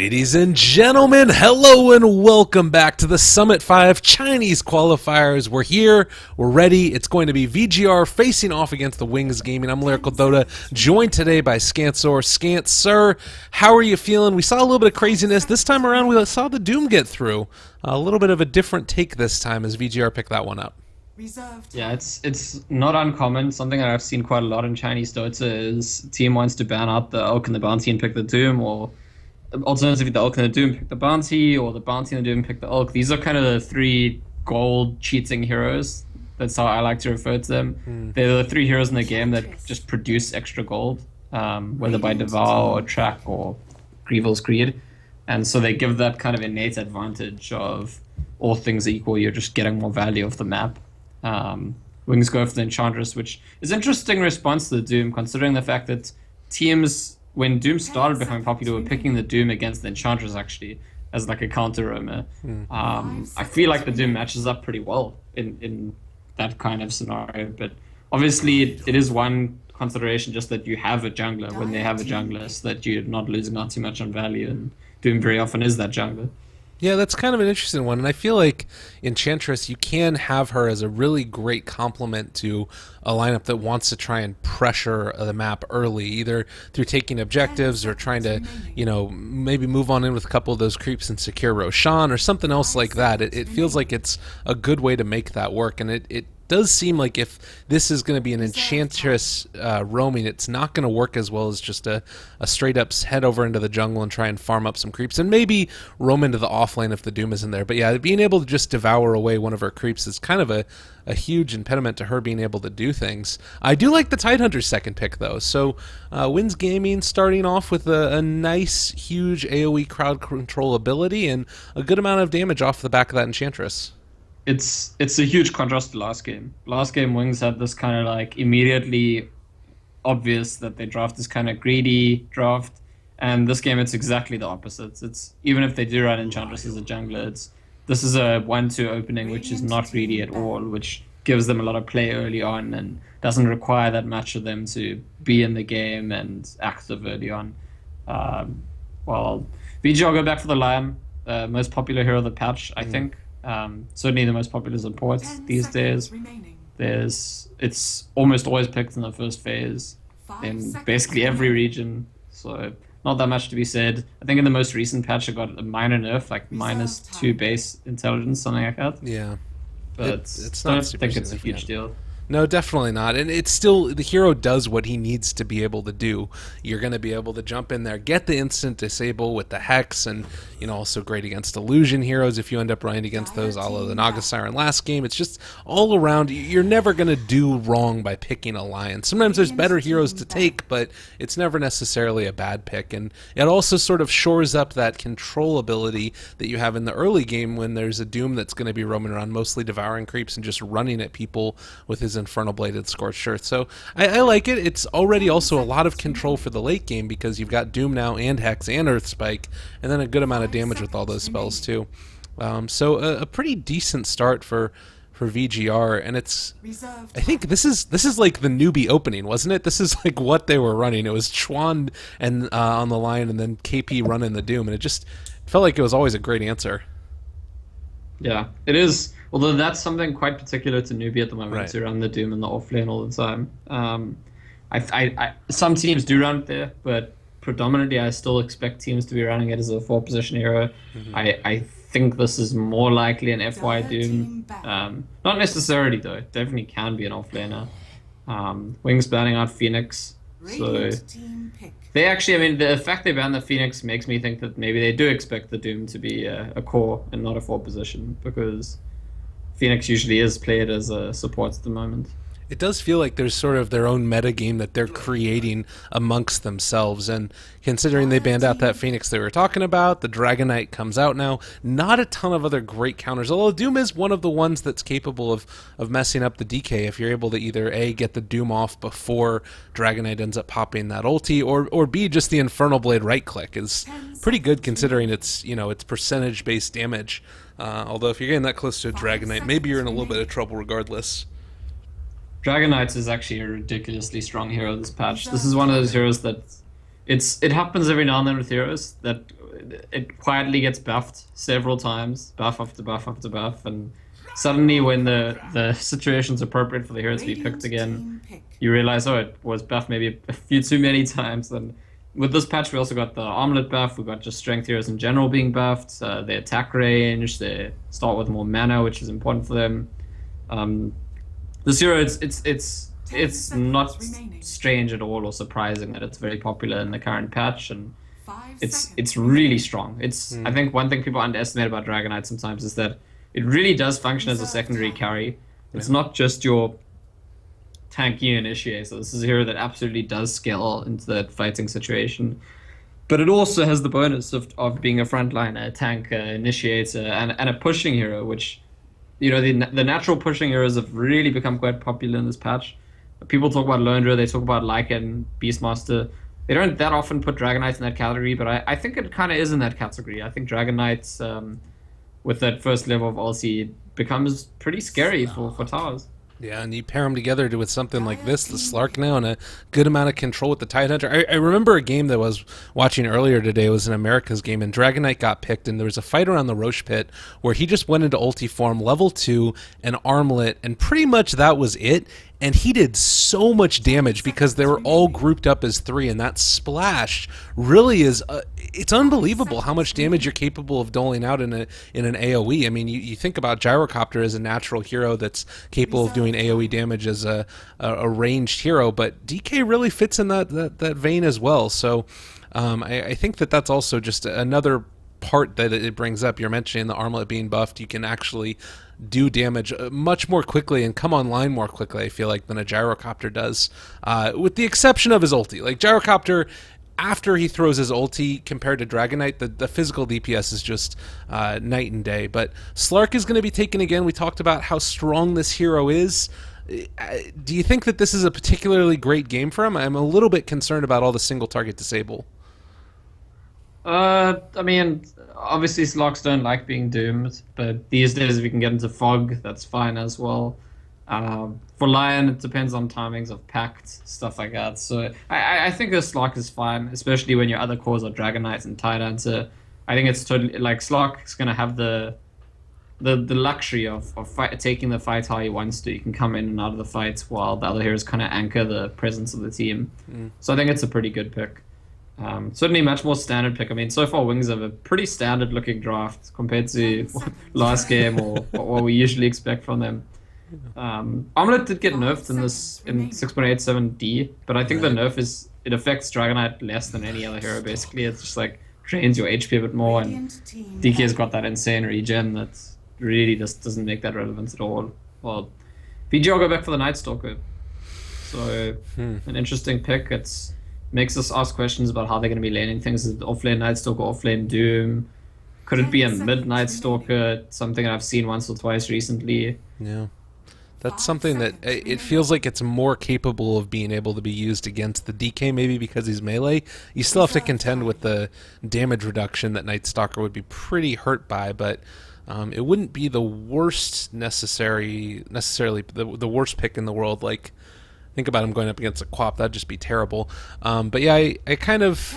Ladies and gentlemen, hello and welcome back to the Summit 5 Chinese qualifiers. We're here, we're ready. It's going to be VGR facing off against the Wings Gaming. I'm Lyrical, joined today by Scantzor. Scantzor, how are you feeling? We saw a little bit of craziness. This time around, we saw the Doom get through. A little bit of a different take this time as VGR picked that one up. Yeah, it's not uncommon. Something that I've seen quite a lot in Chinese Dota is team wants to ban out the Elk and the Bounty and pick the Doom, or alternatively the Elk and the Doom pick the Bounty, or the Bounty and the Doom pick the Elk. These are kind of the three gold cheating heroes. That's how I like to refer to them. They're the three heroes in the game that just produce extra gold, whether by Devour or Track or Grievel's Greed. And so they give that kind of innate advantage of all things equal, you're just getting more value off the map. Wings go for the Enchantress, which is an interesting response to the Doom, considering the fact that teams, when Doom started becoming popular, were picking the Doom against the Enchantress actually as like a counter roamer. I feel like the Doom matches up pretty well in that kind of scenario, but obviously it is one consideration just that you have a jungler when they have a jungler, so that you're not losing out too much on value, and Doom very often is that jungler. Yeah, that's kind of an interesting one, and I feel like Enchantress, you can have her as a really great complement to a lineup that wants to try and pressure the map early, either through taking objectives or trying to, maybe move on in with a couple of those creeps and secure Roshan or something else like that. It feels like it's a good way to make that work, and it does seem like if this is going to be an Enchantress roaming, it's not going to work as well as just a straight up head over into the jungle and try and farm up some creeps and maybe roam into the off lane if the Doom isn't there. But yeah, being able to just devour away one of her creeps is kind of a huge impediment to her being able to do things. I do like the Tidehunter's second pick though. So Wins Gaming starting off with a nice huge AoE crowd control ability and a good amount of damage off the back of that Enchantress. It's a huge contrast to last game. Last game, Wings had this kind of like immediately obvious that they draft this kind of greedy draft, and this game it's exactly the opposite. It's even if they do run Enchantress as a jungler, this is a 1-2 opening which is not greedy at all, which gives them a lot of play early on and doesn't require that much of them to be in the game and active early on. Well, VG, I'll go back for the Lion, most popular hero of the patch, I think. Certainly the most popular support these days. It's almost always picked in the first phase in basically every region, so not that much to be said. I think in the most recent patch it got a minor nerf, like -2 base intelligence, something like that. Yeah, but it's I not don't super think it's a significant. huge deal. No, definitely not. And it's still, the hero does what he needs to be able to do. You're going to be able to jump in there, get the instant disable with the Hex, and, also great against illusion heroes if you end up running against those, a la the Naga Siren last game. It's just all around, you're never going to do wrong by picking a Lion. Sometimes there's better heroes to take, but it's never necessarily a bad pick. And it also sort of shores up that control ability that you have in the early game when there's a Doom that's going to be roaming around, mostly devouring creeps and just running at people with his Infernal Bladed Scorched Earth. So I like it. It's already also a lot of control for the late game because you've got Doom now and Hex and Earth Spike, and then a good amount of damage with all those spells too. So a pretty decent start for VGR, and I think this is like the newbie opening, wasn't it? This is like what they were running. It was Chuan and on the line, and then KP running the Doom, and it just felt like it was always a great answer. Yeah, it is. Although that's something quite particular to newbie at the moment, Right. to run the Doom in the off lane all the time. Some teams do run it there, but predominantly I still expect teams to be running it as a 4-position hero. I think this is more likely an FY Doom. Not necessarily though, it definitely can be an off laner. Wings banning out Phoenix, so they actually, the fact they banned the Phoenix makes me think that maybe they do expect the Doom to be a core and not a 4-position, because Phoenix usually is played as a support at the moment. It does feel like there's sort of their own metagame that they're creating amongst themselves, and considering they banned out that Phoenix they were talking about, the Dragon Knight comes out now, not a ton of other great counters, although Doom is one of the ones that's capable of messing up the DK if you're able to either A, get the Doom off before Dragon Knight ends up popping that ulti, or B, just the Infernal Blade right click is pretty good considering it's percentage based damage. Although if you're getting that close to a Dragon Knight, maybe you're in a little bit of trouble regardless. Dragon Knights is actually a ridiculously strong hero this patch. This is one of those heroes that it happens every now and then with heroes that it quietly gets buffed several times, buff after buff after buff, and suddenly when the situation's appropriate for the hero to be picked again, you realize, oh, it was buffed maybe a few too many times. And with this patch, we also got the armlet buff. We got just strength heroes in general being buffed. Their attack range. They start with more mana, which is important for them. Um, this hero, it's not strange at all or surprising that it's very popular in the current patch, and it's really strong. It's I think one thing people underestimate about Dragon Knight sometimes is that it really does function as a secondary carry. It's not just your tanky initiator. This is a hero that absolutely does scale into that fighting situation. But it also has the bonus of being a frontliner, a tank, initiator, and a pushing hero, which, you know, the natural pushing heroes have really become quite popular in this patch. People talk about Londra, they talk about Lycan, Beastmaster. They don't that often put Dragon Knight in that category, but I think it kind of is in that category. I think Dragon Knight, with that first level of ulti, becomes pretty scary for towers. Yeah, and you pair them together with something like this, the Slark now, and a good amount of control with the Tidehunter. I remember a game that I was watching earlier today. It was an America's game, and Dragon Knight got picked, and there was a fight around the Roche Pit where he just went into ulti form, level 2, an armlet, and pretty much that was it. And he did so much damage because they were all grouped up as 3, and that splash really is it's unbelievable how much damage you're capable of doling out in an AoE. I mean, you think about Gyrocopter as a natural hero that's capable of doing AoE damage as a ranged hero, but DK really fits in that vein as well. So I think that's also just another part that it brings up. You're mentioning the armlet being buffed. You can actually do damage much more quickly and come online more quickly, I feel like, than a Gyrocopter does, with the exception of his ulti. Like, Gyrocopter, after he throws his ulti, compared to Dragon Knight, the physical DPS is just night and day. But Slark is going to be taken again. We talked about how strong this hero is. Do you think that this is a particularly great game for him? I'm a little bit concerned about all the single target disable. I mean, obviously Slarks don't like being doomed, but these days if you can get into fog, that's fine as well. For Lion, it depends on timings of pact, stuff like that. So I think a Slark is fine, especially when your other cores are Dragon Knight and Tidehunter. I think it's totally, like, Slark is going to have the luxury of taking the fight how he wants to. You can come in and out of the fight while the other heroes kind of anchor the presence of the team. So I think it's a pretty good pick. Certainly much more standard pick. I mean, so far Wings have a pretty standard looking draft compared to last game or what we usually expect from them. Armlet did get nerfed in 6.87D, but I think the nerf it affects Dragon Knight less than any other hero. Basically, it's just like drains your HP a bit more, and DK's got that insane regen that really just doesn't make that relevant at all. Well, VG will go back for the Night Stalker, so an interesting pick. It's makes us ask questions about how they're going to be laning things. Is it offlane Night Stalker, offlane Doom? Could it be a Midnight Stalker? Something that I've seen once or twice recently. Yeah. That's something that it feels like it's more capable of being able to be used against the DK, maybe because he's melee. You still have to contend with the damage reduction that Night Stalker would be pretty hurt by, but it wouldn't be the worst necessarily the worst pick in the world. Like, think about him going up against a Quap. That'd just be terrible. But yeah, I kind of...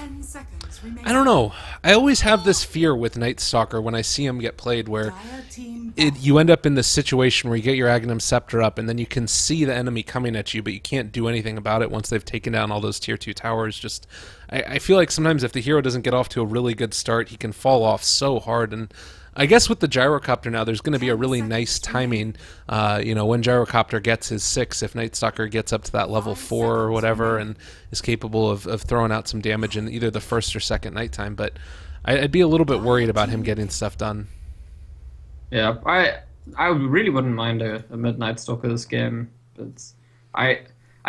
I don't know. I always have this fear with Night Stalker when I see him get played where you end up in this situation where you get your Aghanim Scepter up and then you can see the enemy coming at you, but you can't do anything about it once they've taken down all those tier 2 towers. Just, I feel like sometimes if the hero doesn't get off to a really good start, he can fall off so hard. And I guess with the Gyrocopter now, there's going to be a really nice timing. When Gyrocopter gets his 6, if Night Stalker gets up to that level 4 or whatever and is capable of throwing out some damage in either the first or second nighttime. But I'd be a little bit worried about him getting stuff done. Yeah, I really wouldn't mind a Midnight Stalker this game. But I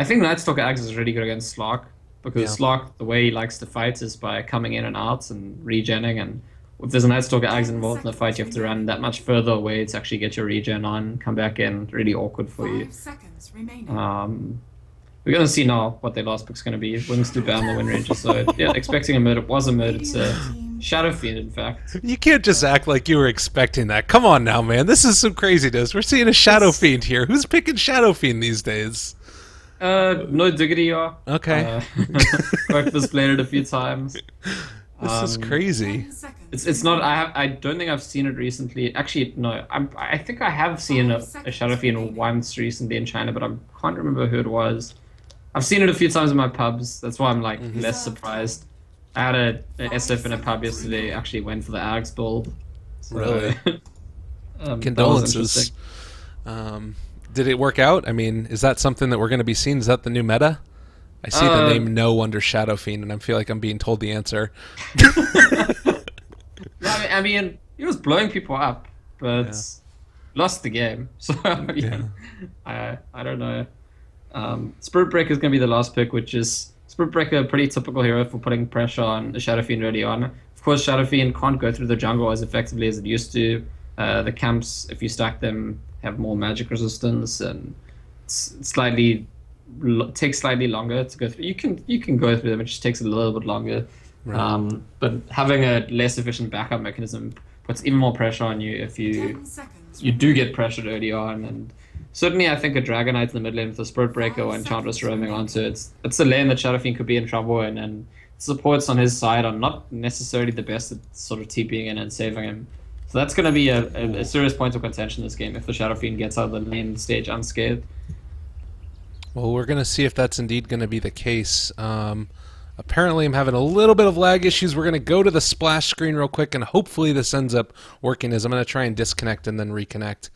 think Night Stalker Axe is really good against Slark, because Slark, the way he likes to fight is by coming in and out and regenning, and if there's a Night Stalker Axe involved in the fight, you have to run that much further away to actually get your regen on, come back in. Really awkward for you. We're going to see now what their last pick's going to be. Wings to ban the win ranger, so yeah, expecting a mid. It was a mid. It's a Shadow Fiend, in fact. You can't just act like you were expecting that. Come on now, man. This is some craziness. We're seeing a Shadow Fiend here. Who's picking Shadow Fiend these days? No diggity, yeah. Okay. Practice played it a few times. This is Um, crazy. it's not. I don't think I've seen it recently. Actually, no. I think I have seen a Shadow Fiend once recently in China, but I can't remember who it was. I've seen it a few times in my pubs. That's why I'm like less surprised. I had a SF in a pub yesterday. Actually went for the Ags build. So, Really? that was Condolences. interesting. Um, did it work out? I mean, is that something that we're going to be seeing? Is that the new meta? I see the Uh, name No under Shadow Fiend, and I feel like I'm being told the answer. I mean, he was blowing people up, but Yeah. lost the game. So yeah, Yeah. I don't know. Spirit Breaker is going to be the last pick, which is Spirit Breaker, a pretty typical hero for putting pressure on the Shadow Fiend early on. Of course, Shadow Fiend can't go through the jungle as effectively as it used to. The camps, if you stack them, have more magic resistance, and it's slightly takes slightly longer to go through. You can go through them; it just takes a little bit longer. Right. But having a less efficient backup mechanism puts even more pressure on you if you do get pressured early on. And certainly, I think a Dragonite in the mid lane with a Spirit Breaker or Enchantress roaming onto it's a lane that Shadow Fiend could be in trouble in, and supports on his side are not necessarily the best at sort of TPing in and saving him. So that's going to be a serious point of contention this game if the Shadow Fiend gets out of the lane stage unscathed. Well, we're going to see if that's indeed going to be the case. Apparently, I'm having a little bit of lag issues. We're going to go to the splash screen real quick, and hopefully this ends up working as I'm going to try and disconnect and then reconnect.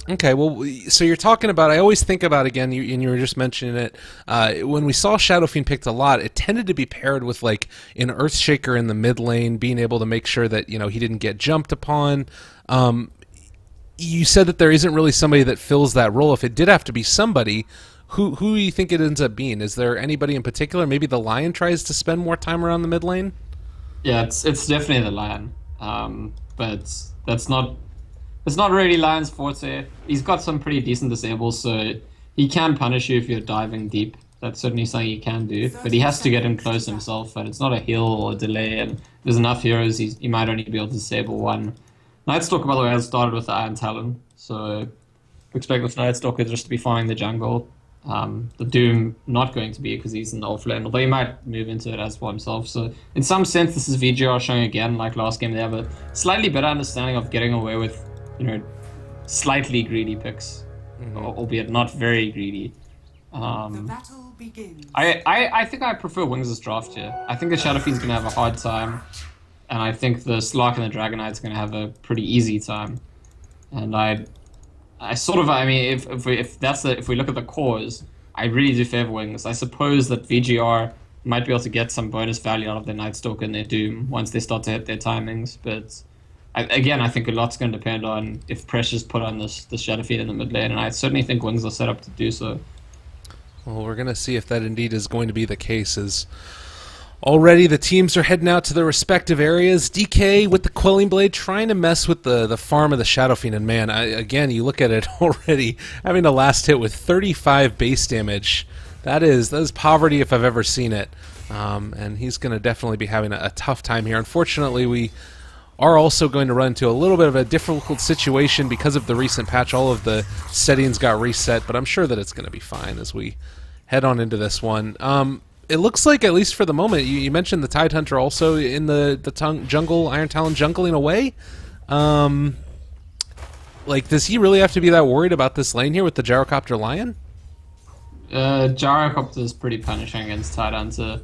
Okay, well, so you're talking about, I always think about, again, and you were just mentioning it, when we saw Shadow Fiend picked a lot, it tended to be paired with, like, an Earthshaker in the mid lane, being able to make sure that, he didn't get jumped upon. You said that there isn't really somebody that fills that role. If it did have to be somebody, who do you think it ends up being? Is there anybody in particular? Maybe the Lion tries to spend more time around the mid lane? Yeah, it's definitely the Lion, but that's not. It's not really Lion's forte. He's got some pretty decent disables, so he can punish you if you're diving deep. That's certainly something he can do, but he has to get in close himself, and it's not a heal or a delay, and there's enough heroes, he might only be able to disable one. Nightstalker, by the way, has started with the Iron Talon, so expect with Nightstalker just to be finding the jungle. The Doom not going to be because he's in the off lane, although he might move into it as for himself. So in some sense, this is VG.R showing again, like last game, they have a slightly better understanding of getting away with, slightly greedy picks, albeit not very greedy. The battle begins. I think I prefer Wings' draft here. I think the Shadow Fiend's going to have a hard time, and I think the Slark and the Dragonite's going to have a pretty easy time. And I mean, if we look at the cores, I really do favor Wings. I suppose that VGR might be able to get some bonus value out of their Nightstalker and their Doom once they start to hit their timings, but again, I think a lot's going to depend on if pressure's put on this Shadow Fiend in the mid lane, and I certainly think Wings are set up to do so. Well, we're going to see if that indeed is going to be the case. As already the teams are heading out to their respective areas. DK with the Quelling Blade trying to mess with the farm of the Shadow Fiend, and man, again, you look at it already, having the last hit with 35 base damage. That is poverty if I've ever seen it. And he's going to definitely be having a tough time here. Unfortunately, we are also going to run into a little bit of a difficult situation because of the recent patch. All of the settings got reset, but I'm sure that it's going to be fine as we head on into this one. It looks like, at least for the moment, you mentioned the Tidehunter also in the jungle, Iron Talon jungling away. Does he really have to be that worried about this lane here with the Gyrocopter Lion? Gyrocopter is pretty punishing against Tidehunter.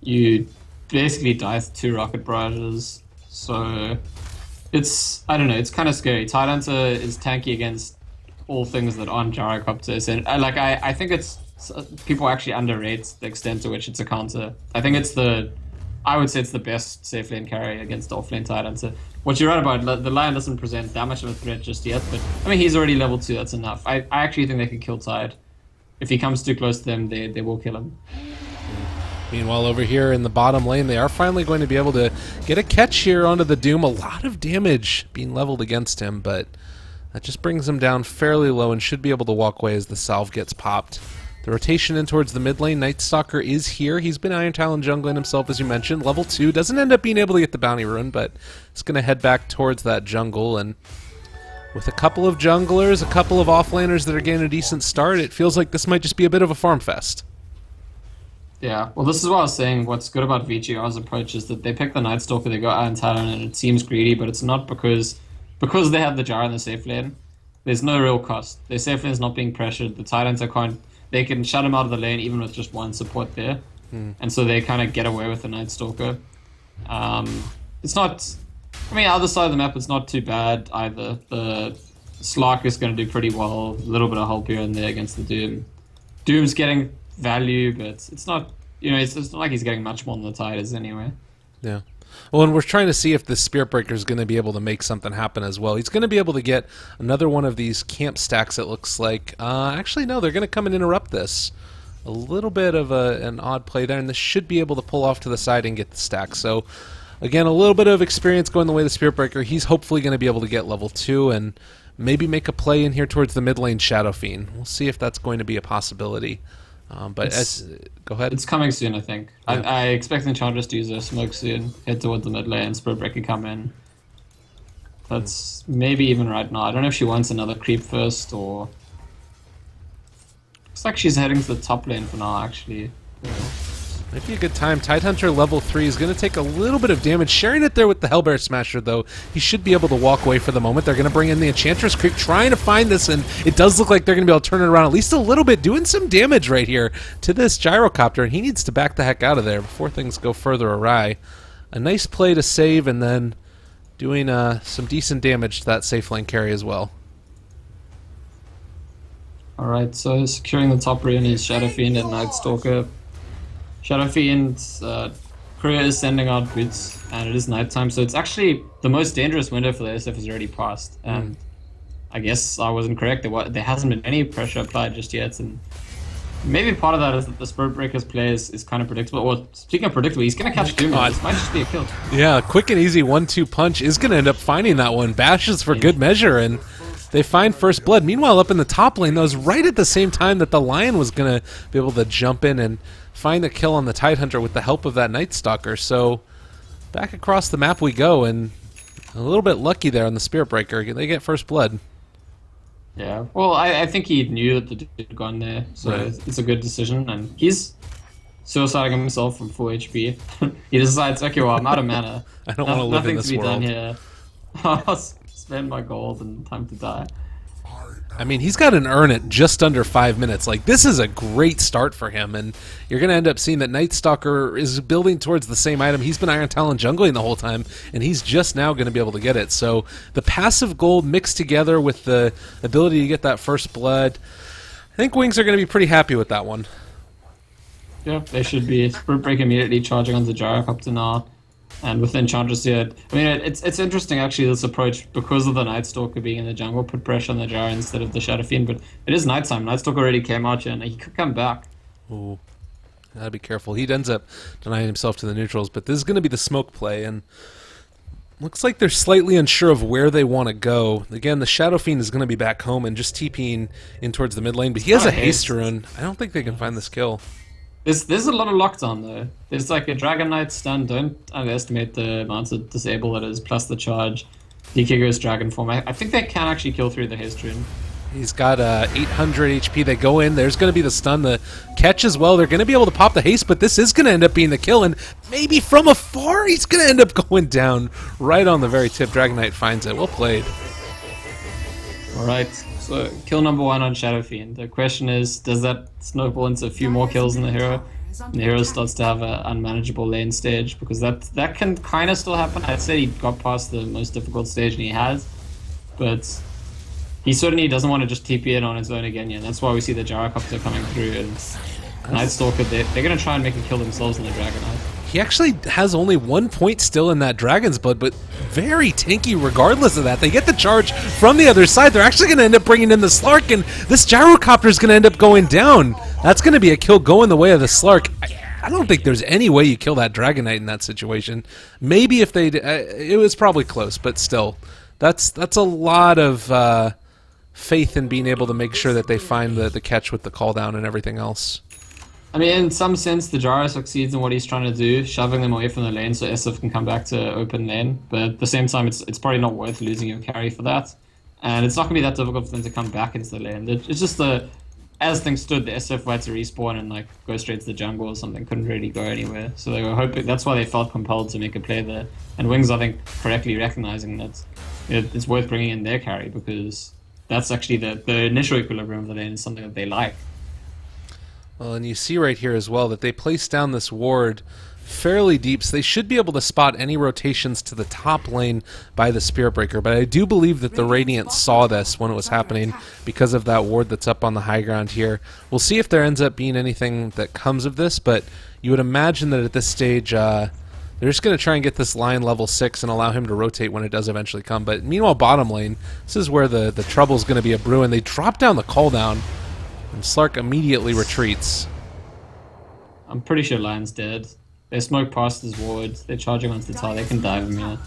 You basically die with 2 rocket barrages. So I don't know, it's kind of scary. Tidehunter is tanky against all things that aren't Gyrocopters, and I think people actually underrate the extent to which it's a counter. I would say it's the best safe lane carry against off lane Tidehunter. What you're right about, the Lion doesn't present that much of a threat just yet, but I mean, he's already level 2, that's enough. I actually think they can kill Tide. If he comes too close to them, they will kill him. Meanwhile, over here in the bottom lane, they are finally going to be able to get a catch here onto the Doom. A lot of damage being leveled against him, but that just brings him down fairly low and should be able to walk away as the salve gets popped. The rotation in towards the mid lane, Nightstalker is here. He's been Iron Talon jungling himself, as you mentioned. Level 2, doesn't end up being able to get the bounty rune, but it's going to head back towards that jungle, and With a couple of junglers, a couple of offlaners that are getting a decent start, it feels like this might just be a bit of a farm fest. Yeah, well, this is what I was saying. What's good about VGR's approach is that they pick the Night Stalker, they go Iron Talon, and it seems greedy, but it's not because they have the Jar in the safe lane. There's no real cost. Their safe lane is not being pressured. The Titans they can shut him out of the lane even with just one support there, and so they kind of get away with the Night Stalker. It's not. I mean, other side of the map, it's not too bad either. The Slark is going to do pretty well. A little bit of help here and there against the Doom. Doom's getting value, but it's not. It's not like he's getting much more than the Tigers anyway. Yeah. Well, and we're trying to see if the Spirit Breaker is going to be able to make something happen as well. He's going to be able to get another one of these camp stacks, it looks like. Actually, no, they're going to come and interrupt this. A little bit of an odd play there, and this should be able to pull off to the side and get the stack. So, again, a little bit of experience going the way of the Spirit Breaker. He's hopefully going to be able to get level 2 and maybe make a play in here towards the mid lane Shadow Fiend. We'll see if that's going to be a possibility. Go ahead. It's coming soon, I think. Yeah. I expect Enchantress to use their smoke soon, head towards the mid lane, Spirit Breaker come in. That's maybe even right now. I don't know if she wants another creep first or... Looks like she's heading to the top lane for now, actually. Might be a good time. Tidehunter level 3 is going to take a little bit of damage. Sharing it there with the Hellbear Smasher, though. He should be able to walk away for the moment. They're going to bring in the Enchantress Creep, trying to find this, and it does look like they're going to be able to turn it around at least a little bit, doing some damage right here to this Gyrocopter, and he needs to back the heck out of there before things go further awry. A nice play to save, and then doing some decent damage to that safe lane carry as well. Alright, so securing the top rune is Shadow Fiend and Night Stalker. Shadow Fiend's career is sending out boots, and it is nighttime, so it's actually the most dangerous window for the SF is already passed. And I guess I wasn't correct. There hasn't been any pressure applied just yet, and maybe part of that is that the Spirit Breaker's play is kind of predictable. Well, speaking of predictable, he's going to catch Doom. This might just be a kill. Yeah, quick and easy 1-2 punch is going to end up finding that one. Bashes for good measure, and they find first blood. Meanwhile, up in the top lane, that was right at the same time that the Lion was going to be able to jump in and find the kill on the Tidehunter with the help of that Night Stalker. So back across the map we go, and a little bit lucky there on the Spirit Breaker. They get first blood. Yeah, well, I think he knew that the dude had gone there, so Right. it's a good decision. And he's suiciding himself from 4 HP. He decides, okay, well, I'm out of mana. I don't want to live in this Nothing to be world. done here. I'll spend my gold and time to die. I mean, he's got an earn at just under 5 minutes. Like, this is a great start for him, and you're going to end up seeing that Night Stalker is building towards the same item. He's been Iron Talon jungling the whole time, and he's just now going to be able to get it. So the passive gold mixed together with the ability to get that first blood, I think Wings are going to be pretty happy with that one. Yeah, they should be. Spirit Break immediately charging on the Gyrocopter now. And with Enchantress here, I mean, it's interesting actually, this approach, because of the Night Stalker being in the jungle, put pressure on the Gyro instead of the Shadow Fiend, but it is nighttime. Night Stalker already came out here, and he could come back. Ooh, gotta be careful. He ends up denying himself to the neutrals, but this is going to be the smoke play, and looks like they're slightly unsure of where they want to go. Again, the Shadow Fiend is going to be back home and just TPing in towards the mid lane, but he has a haste rune. I don't think they can find this kill. There's a lot of lockdown though. There's like a Dragon Knight stun. Don't underestimate the amount of disable that is, plus the charge. DK goes Dragon form. I think they can actually kill through the haste rune. He's got 800 HP. They go in. There's going to be the stun, the catch as well. They're going to be able to pop the haste, but this is going to end up being the kill, and maybe from afar he's going to end up going down right on the very tip. Dragon Knight finds it. Well played. Alright, so kill number 1 on Shadow Fiend. The question is, does that snowball into a few more kills in the hero? And the hero starts to have an unmanageable lane stage, because that can kind of still happen. I'd say he got past the most difficult stage, and he has, but he certainly doesn't want to just TP in on his own again yet. That's why we see the Gyrocopter coming through, and Night Stalker, they're going to try and make a kill themselves in the Dragon Knight. He actually has only 1 point still in that Dragon's Blood, but very tanky regardless of that. They get the charge from the other side. They're actually going to end up bringing in the Slark, and this Gyrocopter is going to end up going down. That's going to be a kill going the way of the Slark. I don't think there's any way you kill that Dragon Knight in that situation. Maybe if they... it was probably close, but still. That's a lot of faith in being able to make sure that they find the catch with the call down and everything else. I mean, in some sense, the Gyro succeeds in what he's trying to do, shoving them away from the lane so SF can come back to open lane. But at the same time, it's probably not worth losing your carry for that. and it's not going to be that difficult for them to come back into the lane. It's just as things stood, the SF had to respawn and like go straight to the jungle or something. Couldn't really go anywhere, so they were hoping. That's why they felt compelled to make a play there. And Wings, I think, correctly recognizing that it's worth bringing in their carry, because that's actually the initial equilibrium of the lane is something that they like. Well, and you see right here as well that they place down this ward fairly deep, so they should be able to spot any rotations to the top lane by the Spirit Breaker. But I do believe that the Radiant saw this when it was happening because of that ward that's up on the high ground here. We'll see if there ends up being anything that comes of this, but you would imagine that at this stage they're just going to try and get this Lion level 6 and allow him to rotate when it does eventually come. But meanwhile, bottom lane, this is where the trouble's going to be a brewing. They drop down the cooldown, and Slark immediately retreats. I'm pretty sure Lion's dead. They smoke past his ward. They're charging onto the tower. They can dive him here.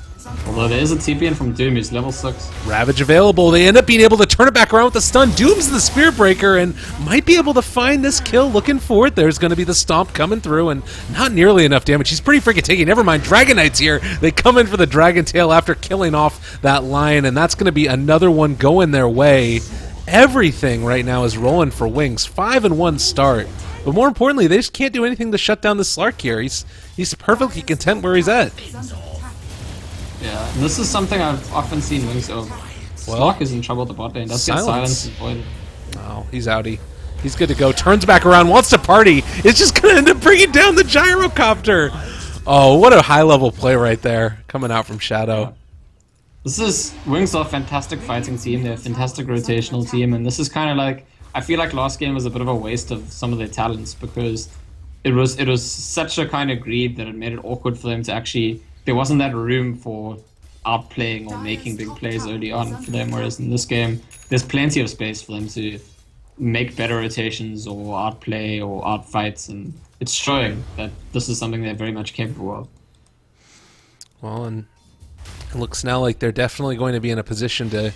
Although there is a TP in from Doom, who's level 6. Ravage available. They end up being able to turn it back around with the stun. Doom's the Spirit Breaker and might be able to find this kill. Looking for it. There's going to be the stomp coming through, and not nearly enough damage. He's pretty freaking taking. Never mind. Dragon Knight's here. They come in for the Dragon Tail after killing off that Lion, and that's going to be another one going their way. Everything right now is rolling for Wings. 5-1 start. But more importantly, they just can't do anything to shut down the Slark here. He's perfectly content where he's at. Yeah, and this is something I've often seen Wings of. Slark is in trouble at the bot lane. That's get silence avoided. Oh, he's outie. He's good to go. Turns back around, wants to party. It's just going to end up bringing down the gyrocopter. Oh, what a high-level play right there, coming out from Shadow. Yeah. This is Wings are a fantastic fighting team. They're a fantastic rotational team, and this is kind of like, I feel like last game was a bit of a waste of some of their talents, because it was such a kind of greed that it made it awkward for them to actually. There wasn't that room for outplaying or making big plays early on for them. Whereas in this game, there's plenty of space for them to make better rotations or outplay or outfights, and it's showing that this is something they're very much capable of. Well, and it looks now like they're definitely going to be in a position to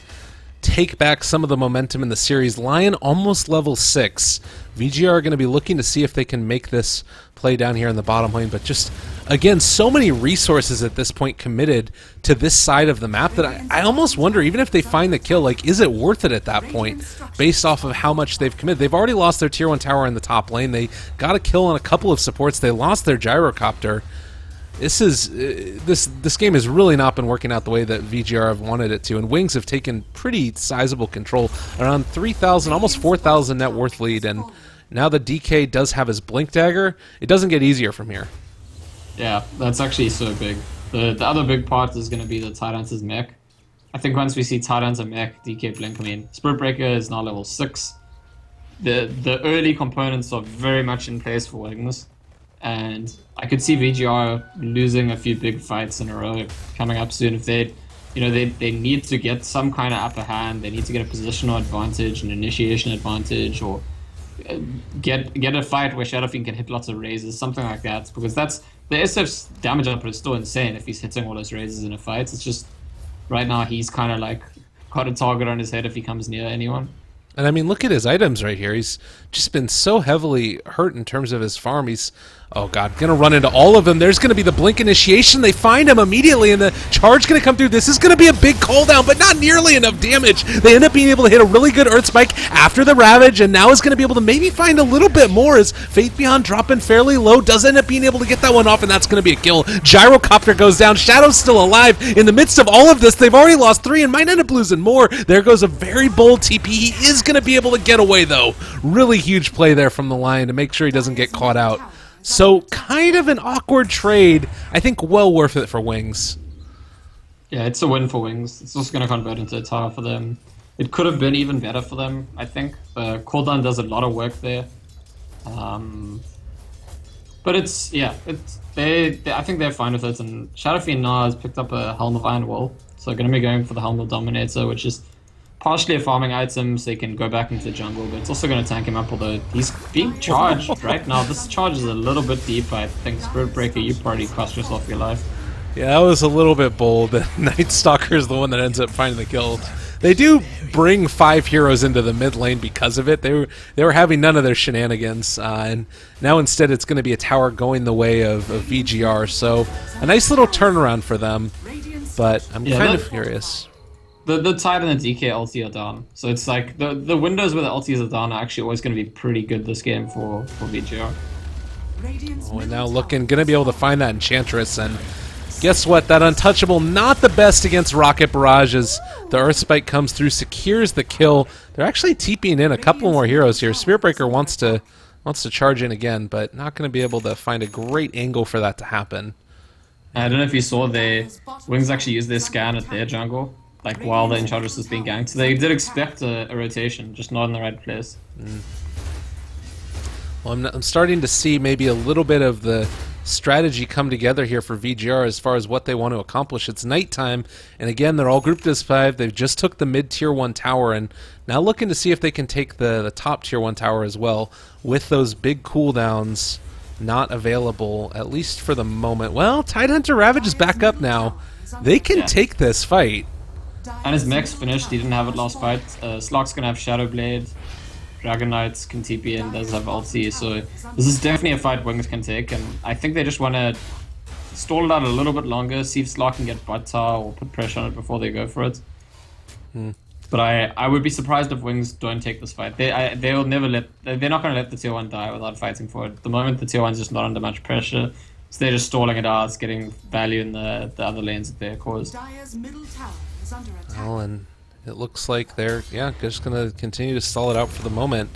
take back some of the momentum in the series. Lion almost level 6. VGR are going to be looking to see if they can make this play down here in the bottom lane, but just, again, so many resources at this point committed to this side of the map that I almost wonder, even if they find the kill, like, is it worth it at that point, based off of how much they've committed? They've already lost their tier 1 tower in the top lane. They got a kill on a couple of supports. They lost their gyrocopter. This game has really not been working out the way that VGR have wanted it to, and Wings have taken pretty sizable control, around 3,000, almost 4,000 net worth lead, and now the DK does have his Blink Dagger. It doesn't get easier from here. Yeah, that's actually so big. The other big part is going to be the Tyrant's mech. I think once we see Tyrant's mech, DK Blink, I mean, Spirit Breaker is now level 6. The early components are very much in place for Wings. And I could see VGR losing a few big fights in a row coming up soon. If they need to get some kind of upper hand, they need to get a positional advantage, an initiation advantage, or get a fight where Shadow Fiend can hit lots of raises, something like that. Because that's the SF's damage output is still insane if he's hitting all those raises in a fight. It's just right now he's kind of like got a target on his head if he comes near anyone. And I mean, look at his items right here. He's just been so heavily hurt in terms of his farm. He's, oh god, gonna run into all of them. There's gonna be the Blink initiation. They find him immediately, and the charge gonna come through. This is gonna be a big cooldown, but not nearly enough damage. They end up being able to hit a really good Earth Spike after the Ravage, and now is gonna be able to maybe find a little bit more as Faith Beyond dropping fairly low. Does end up being able to get that one off, and that's gonna be a kill. Gyrocopter goes down. Shadow's still alive. In the midst of all of this, they've already lost 3 and might end up losing more. There goes a very bold TP. He is gonna be able to get away, though. Really huge play there from the Lion to make sure he doesn't get caught out. So, kind of an awkward trade. I think well worth it for Wings. Yeah, it's a win for Wings. It's just going to convert into a tower for them. It could have been even better for them, I think. Cooldown does a lot of work there. But it's, yeah, I think they're fine with it. And Shadow Fiend now has picked up a Helm of Iron Will. So, going to be going for the Helm of Dominator, which is partially a farming item so he can go back into the jungle, but it's also going to tank him up, although he's being charged right now. This charge is a little bit deep. I think Spirit Breaker, you probably cost yourself your life. Yeah, that was a little bit bold. Night Stalker is the one that ends up finding the kill. They do bring 5 heroes into the mid lane because of it. They were having none of their shenanigans, and now instead it's going to be a tower going the way of VGR, so a nice little turnaround for them, but I'm kind of curious. The Tide and the DK ulti are down. So it's like the windows where the ultis are down are actually always going to be pretty good this game for VGR. Oh, and now looking, going to be able to find that Enchantress, and guess what? That Untouchable, not the best against Rocket Barrages. The Earth Spike comes through, secures the kill. They're actually TPing in a couple more heroes here. Spiritbreaker wants to charge in again, but not going to be able to find a great angle for that to happen. I don't know if you saw Wings actually use their scan at their jungle, like while the Enchantress was being ganked. So they did expect a rotation, just not in the right place. Well, I'm starting to see maybe a little bit of the strategy come together here for VGR as far as what they want to accomplish. It's nighttime, and again, they're all grouped as 5. They've just took the mid-tier 1 tower, and now looking to see if they can take the top tier 1 tower as well, with those big cooldowns not available, at least for the moment. Well, Tidehunter Ravage is back up now. They can take this fight. And his mech's finished. He didn't have it last fight. Slark's going to have Shadow Blade. Dragon Knights can TP and does have ulti, so this is definitely a fight Wings can take, and I think they just want to stall it out a little bit longer, see if Slark can get butt tower or put pressure on it before they go for it. But I would be surprised if Wings don't take this fight. They'll never they're not going to let the tier 1 die without fighting for it. At the moment the tier 1's just not under much pressure, so they're just stalling it out, getting value in the other lanes that they're caused. Well, and it looks like they're just going to continue to stall it out for the moment.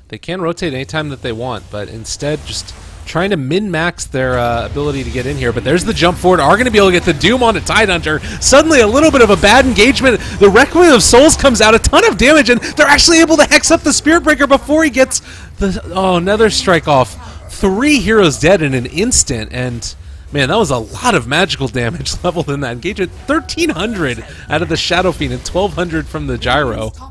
They can rotate anytime that they want, but instead just trying to min-max their ability to get in here. But there's the jump forward. Are going to be able to get the Doom onto Tidehunter. Suddenly a little bit of a bad engagement. The Requiem of Souls comes out, a ton of damage, and they're actually able to hex up the Spiritbreaker before he gets the... Oh, another strike off. 3 heroes dead in an instant, and... Man, that was a lot of magical damage leveled in that engagement. 1,300 out of the Shadow Fiend and 1,200 from the Gyro. Yeah,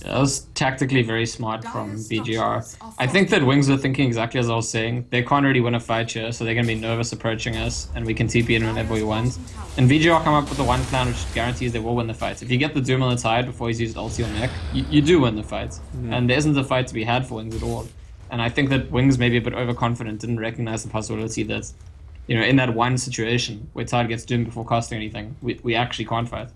that was tactically very smart from VGR. I think that Wings are thinking exactly as I was saying. They can't really win a fight here, so they're going to be nervous approaching us, and we can TP in whenever we want. And VGR come up with the one plan which guarantees they will win the fight. If you get the Doom on the Tide before he's used ulti or mech, you do win the fight. And there isn't a fight to be had for Wings at all. And I think that Wings may be a bit overconfident, didn't recognize the possibility that, you know, in that one situation where Tide gets doomed before casting anything, we actually can't fight.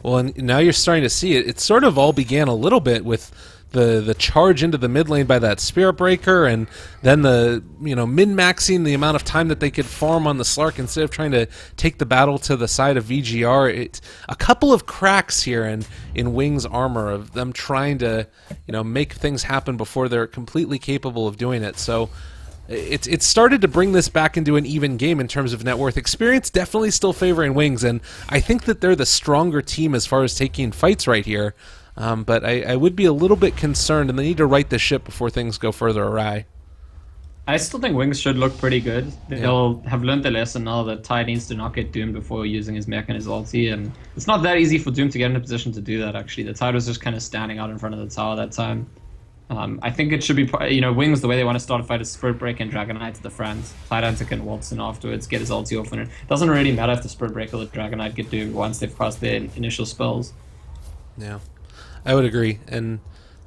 Well, and now you're starting to see it. It sort of all began a little bit with the charge into the mid lane by that Spirit Breaker, and then the min-maxing the amount of time that they could farm on the Slark instead of trying to take the battle to the side of VGR. It's a couple of cracks here in Wings' armor of them trying to make things happen before they're completely capable of doing it. So it's started to bring this back into an even game in terms of net worth. Experience definitely still favoring Wings, and I think that they're the stronger team as far as taking fights right here. But I would be a little bit concerned, and they need to right the ship before things go further awry. I still think Wings should look pretty good. They'll have learned their lesson now that Tide needs to not get doomed before using his mech and his ulti, and it's not that easy for Doom to get in a position to do that, actually. The Tide was just kind of standing out in front of the tower that time. I think it should be, Wings, the way they want to start a fight is Spirit Breaker and Dragon Knight to the front. Tidehunter can waltz in afterwards, get his ulti off, and it doesn't really matter if the Spirit Breaker or the Dragon Knight get doomed once they've cast their initial spells. Yeah, I would agree. And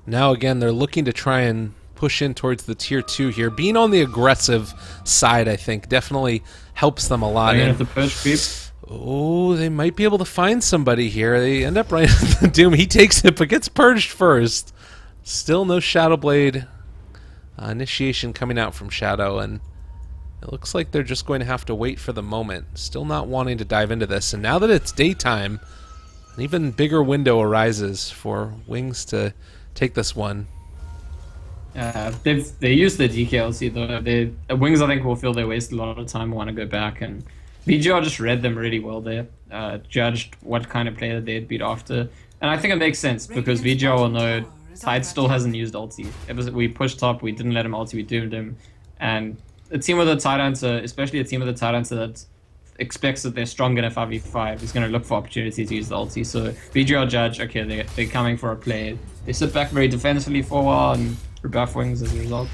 now again, they're looking to try and push in towards the tier 2 here. Being on the aggressive side, I think, definitely helps them a lot. And the push creep. Oh, they might be able to find somebody here. They end up right at the Doom. He takes it, but gets purged first. Still no Shadow Blade initiation coming out from Shadow, and it looks like they're just going to have to wait for the moment. Still not wanting to dive into this, and now that it's daytime, an even bigger window arises for Wings to take this one. They used the DKLC though. Wings, I think, will feel they wasted a lot of time and want to go back, and VGR just read them really well there, judged what kind of player they'd beat after, and I think it makes sense because VGR will know Tide still hasn't used ulti. We pushed top, we didn't let him ulti, we doomed him. And a team with a Tidehunter, especially a team with a Tidehunter that expects that they're strong in a 5v5, is going to look for opportunities to use the ulti. So VGR judge, okay, they're coming for a play. They sit back very defensively for a while and rebuff Wings as a result.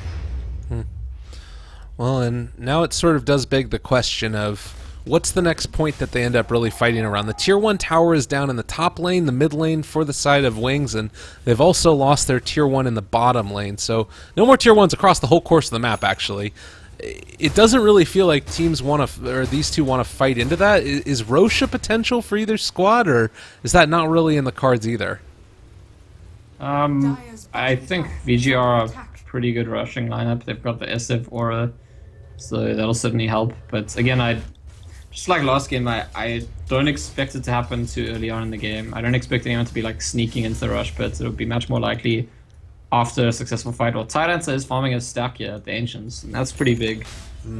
Well, and now it sort of does beg the question of what's the next point that they end up really fighting around? The tier 1 tower is down in the top lane, the mid lane for the side of Wings, and they've also lost their tier 1 in the bottom lane. So no more tier 1s across the whole course of the map, actually. it doesn't really feel like teams want to, or these two want to fight into that. Is Roche a potential for either squad, or is that not really in the cards either? I think VG are a pretty good rushing lineup. They've got the SF aura, so that'll certainly help. But again, just like last game, I don't expect it to happen too early on in the game. I don't expect anyone to be like sneaking into the rush pits. It'll be much more likely after a successful fight. Well, Tyrantsa is farming a stack here at the Ancients, and that's pretty big.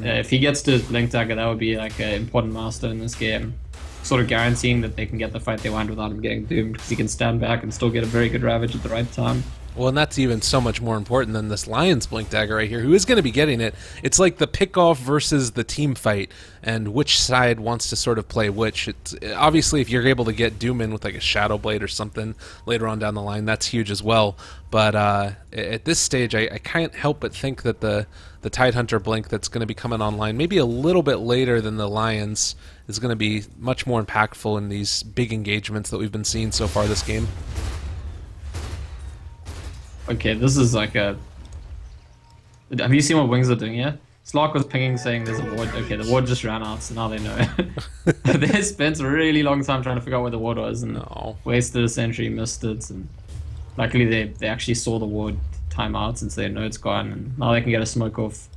If he gets to Blink Dagger, that would be like an important milestone in this game. Sort of guaranteeing that they can get the fight they want without him getting doomed, because he can stand back and still get a very good Ravage at the right time. Well, and that's even so much more important than this Lion's Blink Dagger right here, who is going to be getting it. It's like the pick-off versus the team fight, and which side wants to sort of play which. It's, obviously, if you're able to get Doom in with like a Shadow Blade or something later on down the line, that's huge as well. But at this stage, I can't help but think that the Tidehunter Blink that's going to be coming online maybe a little bit later than the Lions is going to be much more impactful in these big engagements that we've been seeing so far this game. Okay, this is like a... Have you seen what Wings are doing here? Slark was pinging saying there's a ward. Okay, the ward just ran out, so now they know. They spent a really long time trying to figure out where the ward was, and wasted a sentry, missed it, and luckily they actually saw the ward time out since they know it's gone, and now they can get a smoke off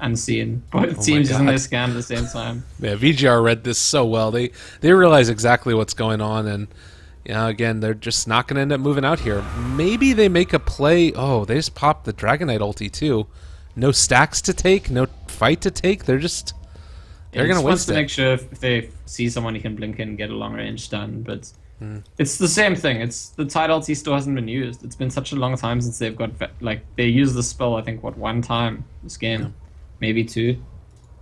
unseen. Both teams using their scan at the same time. Yeah, VGR read this so well. They realize exactly what's going on, and again, they're just not going to end up moving out here. Maybe they make a play. Oh, they just popped the Dragonite ulti too. No stacks to take, no fight to take. They're going to waste to make sure if they see someone, he can blink in and get a long range stun. But it's the same thing. It's the Tide ulti still hasn't been used. It's been such a long time since they've got they used the spell. I think one time this game, maybe two,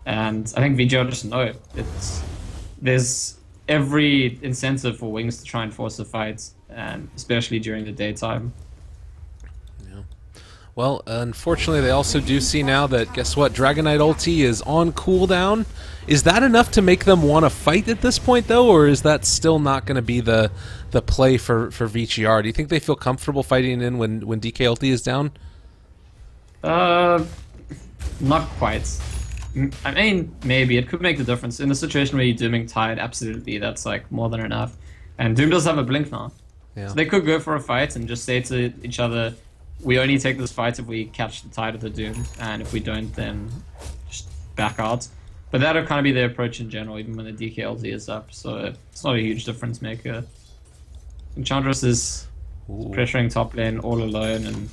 and I think VGR just know there's every incentive for Wings to try and force a fight, and especially during the daytime. Yeah. Well, unfortunately, they also do see now that, guess what, Dragonite ulti is on cooldown. Is that enough to make them want to fight at this point, though, or is that still not going to be the play for VGR? Do you think they feel comfortable fighting in when DK ulti is down? Not quite. I mean, maybe it could make the difference in a situation where you're dooming Tide. Absolutely, that's like more than enough. And Doom does have a blink now, so they could go for a fight and just say to each other, "We only take this fight if we catch the Tide of the Doom, and if we don't, then just back out." But that'll kind of be their approach in general, even when the DK ulti is up. So it's not a huge difference maker. Enchantress is pressuring top lane all alone, and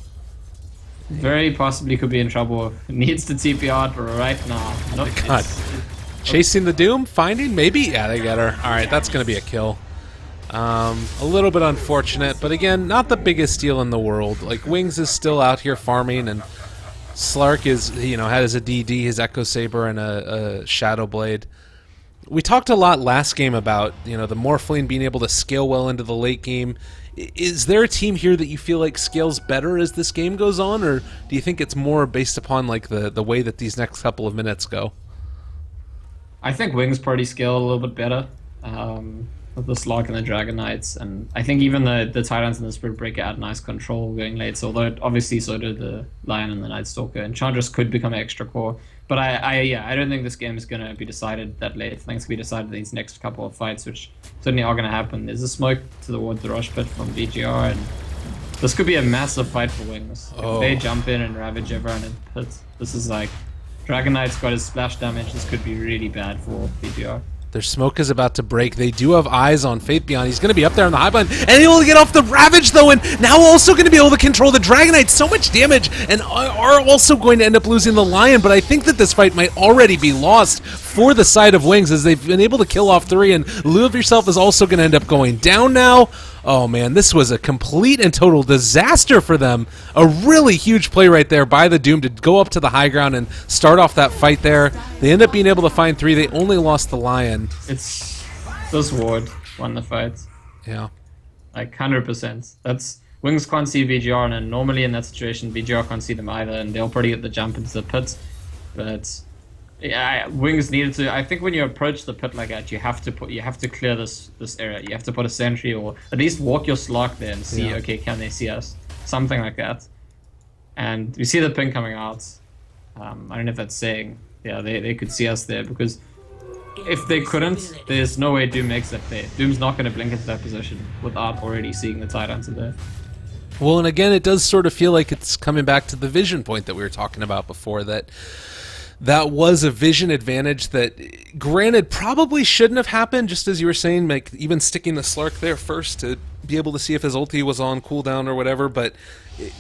very possibly could be in trouble. Needs to TP out right now. Nope, God. Chasing the Doom? Finding? Maybe? Yeah, they get her. Alright, that's going to be a kill. A little bit unfortunate, but again, not the biggest deal in the world. Like, Wings is still out here farming, and Slark is, has a DD, his Echo Saber, and a Shadow Blade. We talked a lot last game about, the Morphling being able to scale well into the late game. Is there a team here that you feel like scales better as this game goes on, or do you think it's more based upon like the way that these next couple of minutes go? I think Wings probably scale a little bit better with the Slark and the Dragonites, and I think even the Tyrants and the Spirit Breaker add nice control going late. So although obviously so did the Lion and the Night Stalker, and Enchantress could become an extra core. But I don't think this game is going to be decided that late. I think it's going to be decided in these next couple of fights, which certainly are going to happen. There's a smoke towards the rush pit from VGR, and this could be a massive fight for Wings. If they jump in and ravage everyone in the pit, this is like... Dragonite's got his splash damage. This could be really bad for VGR. Their smoke is about to break. They do have eyes on Faith Beyond. He's going to be up there on the high line, and he'll get off the Ravage, though, and now also going to be able to control the Dragonite. So much damage, and are also going to end up losing the Lion, but I think that this fight might already be lost for the side of Wings, as they've been able to kill off 3, and Love Yourself is also going to end up going down now. Oh man, this was a complete and total disaster for them. A really huge play right there by the Doom to go up to the high ground and start off that fight there. They end up being able to find 3. They only lost the Lion. It's this ward won the fight. Yeah. Like 100%. That's Wings can't see VGR, and normally in that situation VGR can't see them either, and they'll probably get the jump into the pit. But yeah, Wings needed to. I think when you approach the pit like that, you have to clear this area. You have to put a sentry, or at least walk your Slark there and see. Okay, can they see us? Something like that. And we see the ping coming out. I don't know if that's saying yeah, they could see us there, because if they couldn't, there's no way Doom makes that play. Doom's not going to blink into that position without already seeing the tight answer there. Well, and again, it does sort of feel like it's coming back to the vision point that we were talking about before, that was a vision advantage that, granted, probably shouldn't have happened, just as you were saying, like even sticking the Slark there first to be able to see if his ulti was on cooldown or whatever, but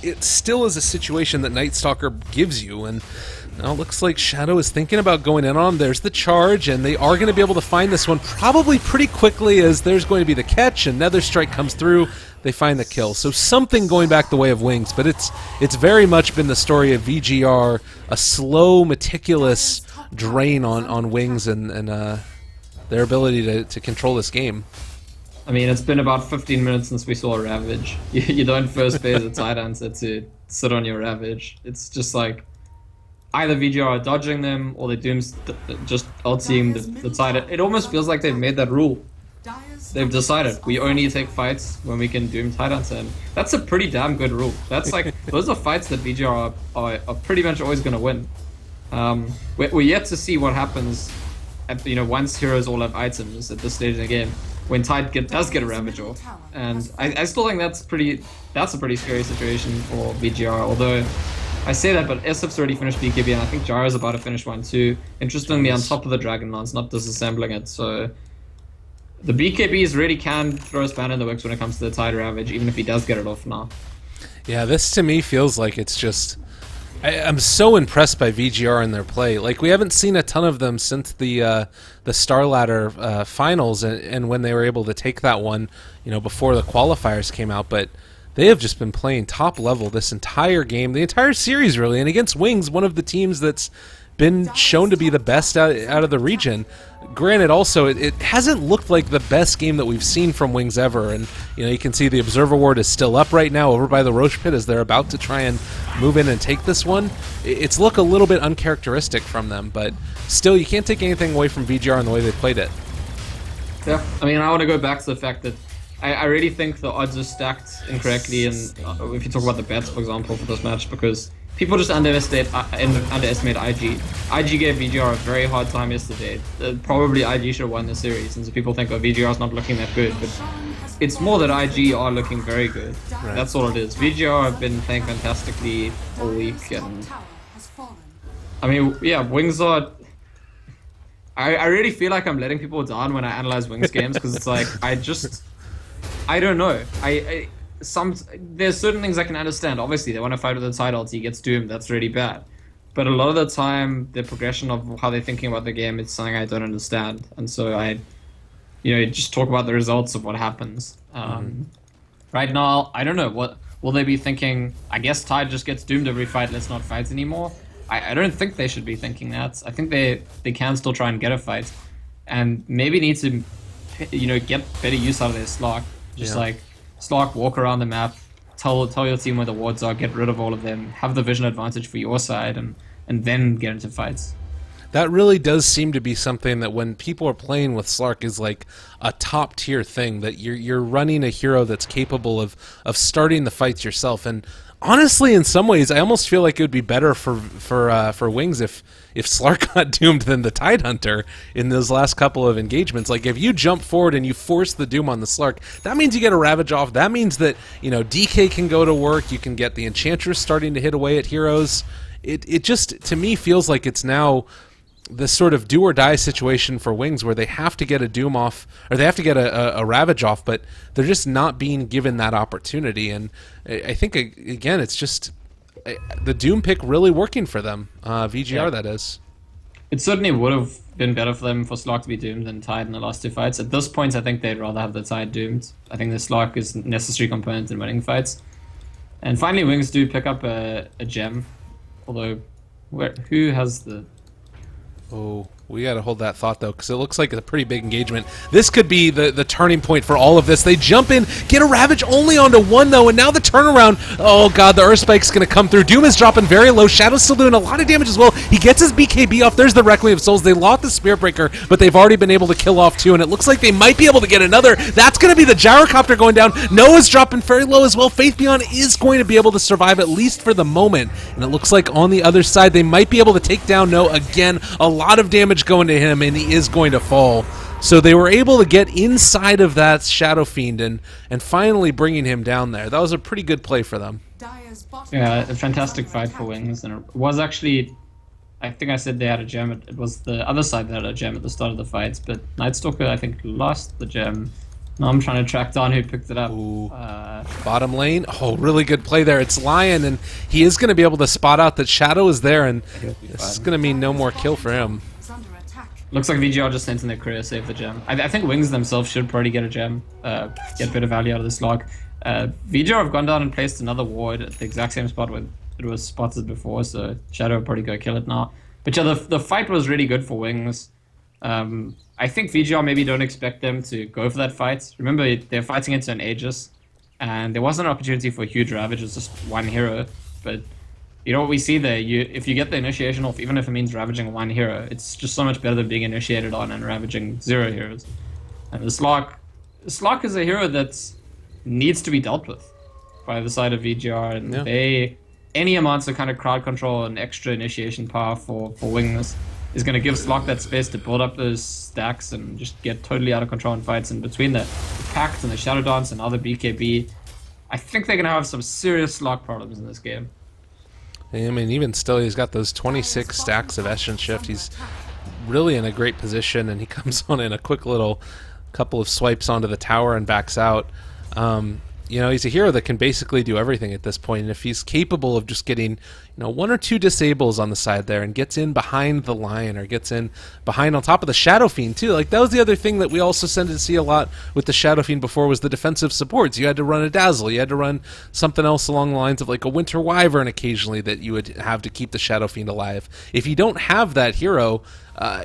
it still is a situation that Night Stalker gives you, and now it looks like Shadow is thinking about going in on him. There's the charge, and they are going to be able to find this one probably pretty quickly, as there's going to be the catch, and Nether Strike comes through. They find the kill. So something going back the way of Wings, but it's very much been the story of VGR, a slow, meticulous drain on Wings and their ability to control this game. I mean, it's been about 15 minutes since we saw a Ravage. You don't first phase a tight answer to sit on your Ravage. It's just like either VGR are dodging them or the Doom's just ulting the tight. It almost feels like they've made that rule. They've decided we only take fights when we can Doom tight answer, and that's a pretty damn good rule. That's like those are fights that VGR are pretty much always going to win. We're yet to see what happens at, once heroes all have items at this stage in the game, when Tide does get a Ravage off, and I still think that's a pretty scary situation for VGR. Although I say that, but SF's already finished BKB, and I think Gyro's about to finish one too. Interestingly, on top of the Dragon Lance, not disassembling it. So the BKBs really can throw a spanner in the works when it comes to the Tide Ravage, even if he does get it off now. Yeah, this to me feels like it's just... I'm so impressed by VGR in their play. Like, we haven't seen a ton of them since the Star Ladder finals, and when they were able to take that one, before the qualifiers came out. But they have just been playing top level this entire game, the entire series, really. And against Wings, one of the teams that's been shown to be the best out of the region. Granted, also, it hasn't looked like the best game that we've seen from Wings ever, and you can see the Observer Ward is still up right now over by the Roche Pit as they're about to try and move in and take this one. It's looked a little bit uncharacteristic from them, but still, you can't take anything away from VGR in the way they played it. Yeah, I mean, I want to go back to the fact that I really think the odds are stacked incorrectly, and if you talk about the bets, for example, for this match, because people just underestimate IG. IG gave VGR a very hard time yesterday. Probably IG should have won the series, and so people think, VGR's not looking that good, but it's more that IG are looking very good. Right. That's all it is. VGR have been playing fantastically all week, and I mean, yeah, Wings are... I really feel like I'm letting people down when I analyze Wings games, because it's like, I don't know. There's certain things I can understand. Obviously, they want to fight with the side ult, he gets doomed. That's really bad. But a lot of the time, the progression of how they're thinking about the game is something I don't understand. And so I just talk about the results of what happens. Right now, I don't know. What will they be thinking? I guess Tide just gets doomed every fight. Let's not fight anymore. I don't think they should be thinking that. I think they can still try and get a fight, and maybe need to, get better use out of their Slark. Just like Slark, walk around the map, tell your team where the wards are, get rid of all of them, have the vision advantage for your side, and then get into fights. That really does seem to be something that when people are playing with Slark is like a top tier thing, that you're running a hero that's capable of starting the fights yourself. And honestly, in some ways, I almost feel like it would be better for Wings if Slark got doomed than the Tidehunter in those last couple of engagements. Like, if you jump forward and you force the doom on the Slark, that means you get a Ravage off. That means that DK can go to work. You can get the Enchantress starting to hit away at heroes. It just, to me, feels like it's now this sort of do or die situation for Wings, where they have to get a Doom off, or they have to get a Ravage off, but they're just not being given that opportunity. And I think, again, it's just the Doom pick really working for them. VGR, that is. It certainly would have been better for them for Slark to be doomed than Tide in the last two fights. At this point, I think they'd rather have the Tide doomed. I think the Slark is a necessary component in winning fights. And finally, Wings do pick up a gem. Although, who has the... Oh, We got to hold that thought, though, because it looks like a pretty big engagement. This could be the turning point for all of this. They jump in, get a Ravage only onto one, though, and now the turnaround. Oh, God, the Earth Spike's going to come through. Doom is dropping very low. Shadow's still doing a lot of damage as well. He gets his BKB off. There's the Requiem of Souls. They lost the Spirit Breaker, but they've already been able to kill off two, and it looks like they might be able to get another. That's going to be the Gyrocopter going down. Noah's dropping very low as well. Faith Beyond is going to be able to survive, at least for the moment, and it looks like on the other side, they might be able to take down Noah again. A lot of damage going to him, and he is going to fall. So they were able to get inside of that Shadow Fiend and finally bringing him down there. That was a pretty good play for them. Yeah, a fantastic fight for Wings, and it was actually, I think I said they had a gem. It was the other side that had a gem at the start of the fights, but Nightstalker, I think, lost the gem. Now I'm trying to track down who picked it up. Bottom lane. Oh, really good play there. It's Lion, and he is going to be able to spot out that Shadow is there, and this is going to mean no more kill for him. Looks like VG.R just sent in their career save the gem. I think Wings themselves should probably get a gem, get a bit of value out of this log. VG.R have gone down and placed another ward at the exact same spot where it was spotted before, so Shadow will probably go kill it now. But yeah, the fight was really good for Wings. I think VG.R maybe don't expect them to go for that fight. Remember, they're fighting into an Aegis, and there wasn't an opportunity for a huge Ravage, it was just one hero. But you know what we see there, if you get the initiation off, even if it means ravaging one hero, it's just so much better than being initiated on and ravaging 0 heroes. And the Slark is a hero that needs to be dealt with by the side of VG.R, and any amounts of kind of crowd control and extra initiation power for Wings is going to give Slark that space to build up those stacks and just get totally out of control in fights. And between the Pact and the Shadow Dance and other BKB, I think they're going to have some serious Slark problems in this game. I mean, even still, he's got those 26 stacks of Essence Shift. He's really in a great position, and he comes on in a quick little couple of swipes onto the tower and backs out. You know, he's a hero that can basically do everything at this point, and if he's capable of just getting, you know, 1 or 2 disables on the side there and gets in behind the Lion or gets in behind on top of the Shadow Fiend too, like that was the other thing that we also tended to see a lot with the Shadow Fiend before was the defensive supports. You had to run a Dazzle, you had to run something else along the lines of like a Winter Wyvern occasionally that you would have to keep the Shadow Fiend alive. If you don't have that hero,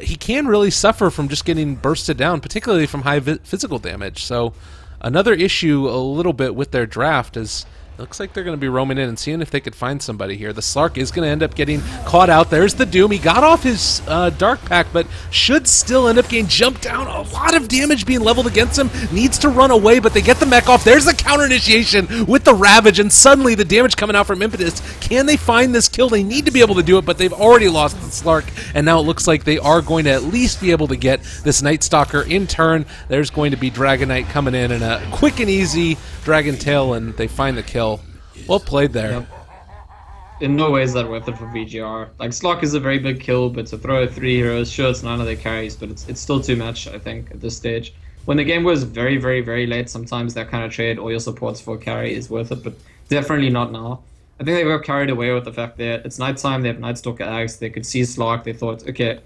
he can really suffer from just getting bursted down, particularly from high physical damage. So another issue a little bit with their draft is it looks like they're going to be roaming in and seeing if they could find somebody here. The Slark is going to end up getting caught out. There's the Doom. He got off his Dark Pack, but should still end up getting jumped down. A lot of damage being leveled against him. Needs to run away, but they get the mech off. There's the counter initiation with the Ravage, and suddenly the damage coming out from Impetus. Can they find this kill? They need to be able to do it, but they've already lost the Slark, and now it looks like they are going to at least be able to get this Night Stalker in turn. There's going to be Dragon Knight coming in and a quick and easy Dragon Tail, and they find the kill. Well played there. Yep. In no way is that worth it for VG.R. Like, Slark is a very big kill, but to throw 3 heroes, sure, it's none of their carries, but it's still too much, I think, at this stage. When the game was very, very, very late, sometimes that kind of trade, all your supports for a carry is worth it, but definitely not now. I think they got carried away with the fact that it's nighttime, they have Nightstalker Ags, they could see Slark, they thought, okay,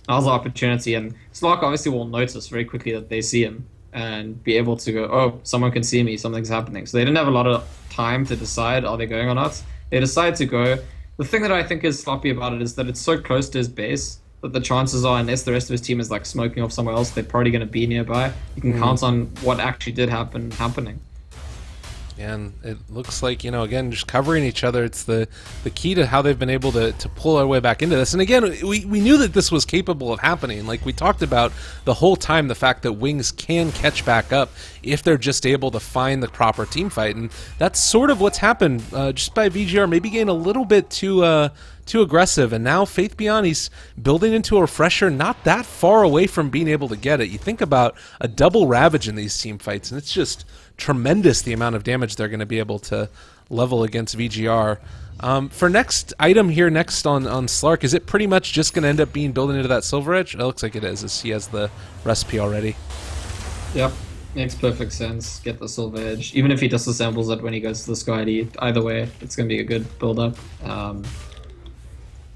now's the opportunity, and Slark obviously will notice very quickly that they see him, and be able to go, oh, someone can see me, something's happening. So they didn't have a lot of time to decide, are they going or not? They decide to go. The thing that I think is sloppy about it is that it's so close to his base that the chances are, unless the rest of his team is like smoking off somewhere else, they're probably going to be nearby. You can count on what actually did happen happening. And it looks like, you know, again, just covering each other, it's the key to how they've been able to pull our way back into this. And again, we knew that this was capable of happening. Like we talked about the whole time, the fact that Wings can catch back up if they're just able to find the proper team fight. And that's sort of what's happened just by VG.R maybe getting a little bit too aggressive. And now Faith Beyond, he's building into a refresher not that far away from being able to get it. You think about a double Ravage in these team fights, and it's just tremendous the amount of damage they're going to be able to level against VG.R. For next item here, next on Slark, is it pretty much just going to end up being building into that Silver Edge? It looks like it is, as he has the recipe already. Yep, makes perfect sense. Get the Silver Edge. Even if he disassembles it when he goes to the Sky, either way, it's going to be a good build-up.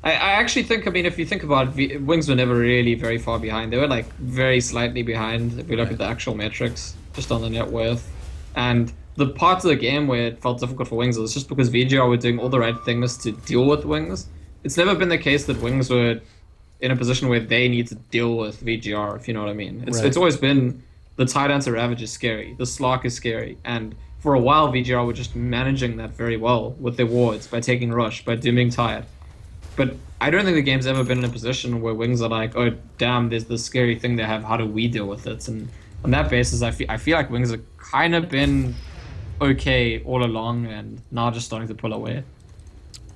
I actually think, I mean, if you think about it, Wings were never really very far behind. They were like very slightly behind if we look at the actual metrics, just on the net worth. And the parts of the game where it felt difficult for Wings was just because VG.R were doing all the right things to deal with Wings. It's never been the case that Wings were in a position where they need to deal with VGR, if you know what I mean. It's Right. it's always been the tight answer Ravage is scary, the Slark is scary, and for a while VGR were just managing that very well with their wards, by taking Rush, by doing tired. But I don't think the game's ever been in a position where Wings are like, oh damn, there's this scary thing they have, how do we deal with it? And on that basis, I feel like Wings have kind of been okay all along, and now just starting to pull away.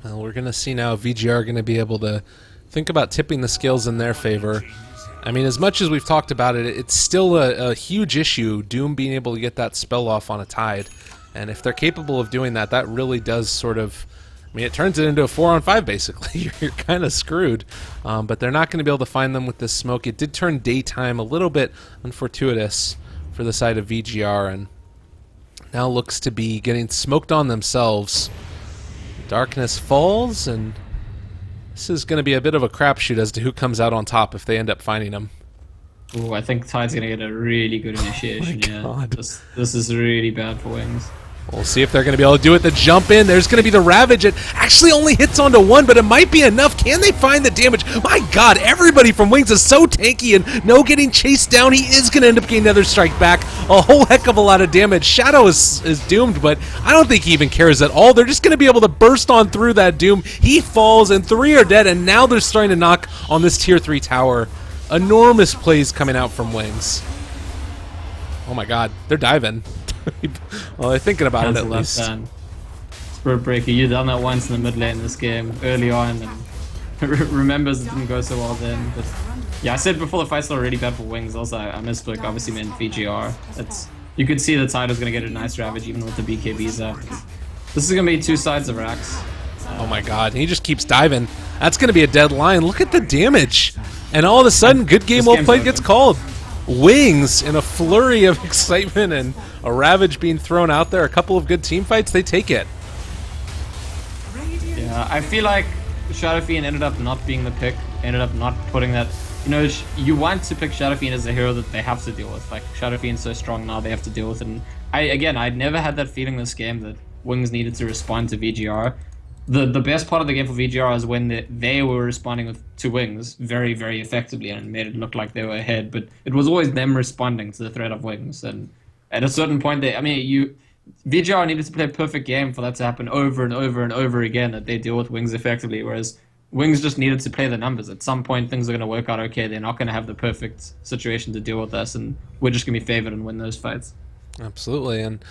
Well, we're going to see now if VGR are going to be able to think about tipping the scales in their favor. I mean, as much as we've talked about it, it's still a huge issue, Doom being able to get that spell off on a Tide. And if they're capable of doing that, that really does sort of... I mean, it turns it into a 4-on-5, basically. You're kind of screwed. But they're not going to be able to find them with this smoke. It did turn daytime, a little bit unfortuitous for the side of VGR, and now looks to be getting smoked on themselves. Darkness falls, and this is going to be a bit of a crapshoot as to who comes out on top if they end up finding him. Ooh, I think Tide's gonna get a really good initiation. Oh my Yeah, God. this is really bad for Wings. We'll see if they're going to be able to do it. The jump in. There's going to be the Ravage. It actually only hits onto one, but it might be enough. Can they find the damage? My God, everybody from Wings is so tanky, and no getting chased down. He is going to end up getting another strike back. A whole heck of a lot of damage. Shadow is doomed, but I don't think he even cares at all. They're just going to be able to burst on through that Doom. He falls, and 3 are dead, and now they're starting to knock on this Tier 3 tower. Enormous plays coming out from Wings. Oh my God, they're diving. Well, they're thinking about it at Cancel that least. turn. Spirit Breaker, you done that once in the mid lane in this game, early on, and remembers it didn't go so well then. But yeah, I said before the fight started really bad for Wings. Also, I misspoke. Obviously, meant VGR. You could see the Tide was gonna get a nice Ravage even with the BKBs up. This is gonna be two sides of Rax. Oh my God, he just keeps diving. That's going to be a dead line. Look at the damage. And all of a sudden, good game This well game's played over. gets called. Wings, in a flurry of excitement and a Ravage being thrown out there, a couple of good team fights, they take it. Yeah, I feel like Shadow Fiend ended up not being the pick. Ended up not putting that. You know, you want to pick Shadow Fiend as a hero that they have to deal with. Like, Shadow Fiend's so strong now, they have to deal with it. And I'd never had that feeling this game that Wings needed to respond to VGR. The best part of the game for VGR is when they were responding to Wings very, very effectively, and it made it look like they were ahead. But it was always them responding to the threat of Wings. And at a certain point, VGR needed to play a perfect game for that to happen over and over and over again, that they deal with Wings effectively, whereas Wings just needed to play the numbers. At some point, things are going to work out okay. They're not going to have the perfect situation to deal with us, and we're just going to be favored and win those fights. Absolutely. And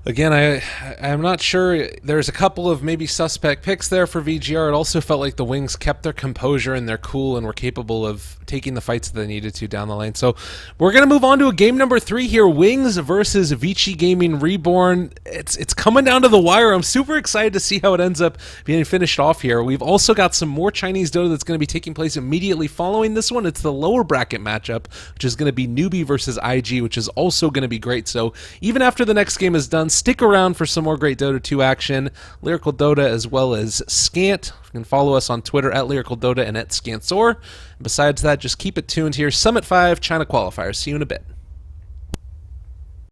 again, I'm not sure. There's a couple of maybe suspect picks there for VGR. It also felt like the Wings kept their composure and their cool and were capable of taking the fights that they needed to down the lane. So we're going to move on to a game number 3 here. Wings versus VG.Reborn. It's coming down to the wire. I'm super excited to see how it ends up being finished off here. We've also got some more Chinese Dota that's going to be taking place immediately following this one. It's the lower bracket matchup, which is going to be Newbie versus IG, which is also going to be great. So even after the next game is done, stick around for some more great Dota 2 action. Lyrical Dota as well as Scant. You can follow us on Twitter at Lyrical Dota and at Scantzor. Besides that, just keep it tuned here. Summit 5 China qualifiers. See you in a bit.